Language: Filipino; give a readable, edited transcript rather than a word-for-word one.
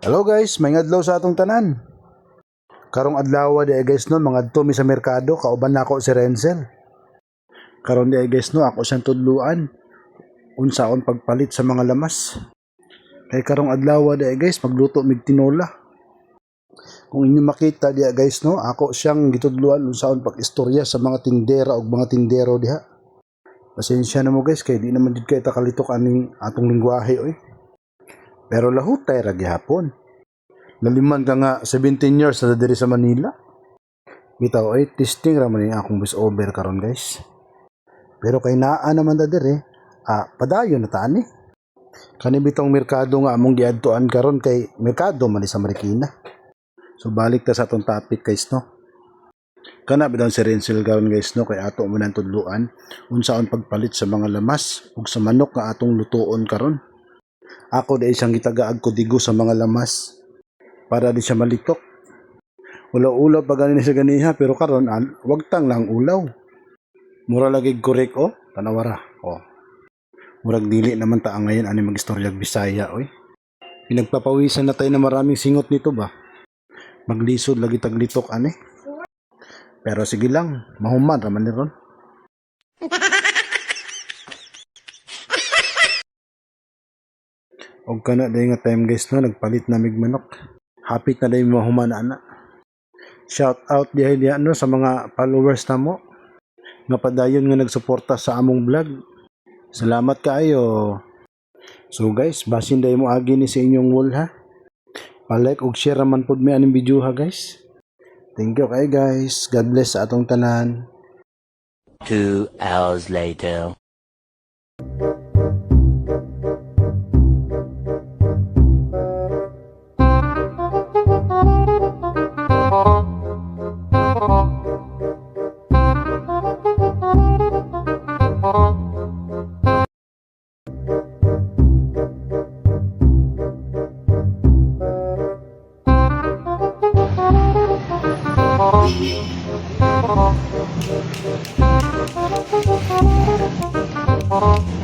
Hello guys, may adlaw sa atong tanan. Karong adlaw di guys no, mangadto mi sa merkado, kauban nako si Renzel. Karon di guys no, ako siyang tudluan unsaon pagpalit sa mga lamas. Kay karong adlaw di guys, magluto mig tinola. Kung inyo makita di guys no, ako siyang gitudluan unsaon pag-istorya sa mga tindera ug mga tindero diha. Pasensya na mo guys, kay di naman jud kay ta kalitok aning atong lingwahe oy. Pero lahutay ra gihapon. Naliman ka nga 17 years na diri sa Manila. Bitaw ay testing ra man akong voice over karon guys. Pero kay naa naman ta diri, padayon na ta ani. Kani bitong merkado nga among giadtuan karon kay merkado man sa Marikina. So balik ta sa atong topic guys no. Kana bitaw si Renzel karon guys no, kay ato man ang tudluan unsaon pagpalit sa mga lamas ug sa manok nga atong lutuon karon. Ako dahil siyang gitagaag ko digo sa mga lamas para di siya malitok. Ulaw-ulaw pa ganin siya ganiha pero karon wag tang lang ulaw. Mura lagi correct tanawara. Murag dili naman ta ngayon ani magistorya Bisaya oy. Pinagpapawisan na tayo na maraming singot nito ba. Maglisod lagi taglitok ani. Pero sige lang, mahuman raman ni ron. Og kana day nga time guys no, nagpalit na mig manok. Hapit na day mahuman ana. Shout out dihay no sa mga followers namo nga padayon nga nagsuporta sa among vlog. Salamat kaayo. So guys, basin day mo agi ni sa inyong wall ha. Pa-like ug share man pud mi aning video ha guys. Thank you kay guys. God bless sa atong tanan. 2 hours later. Thank you.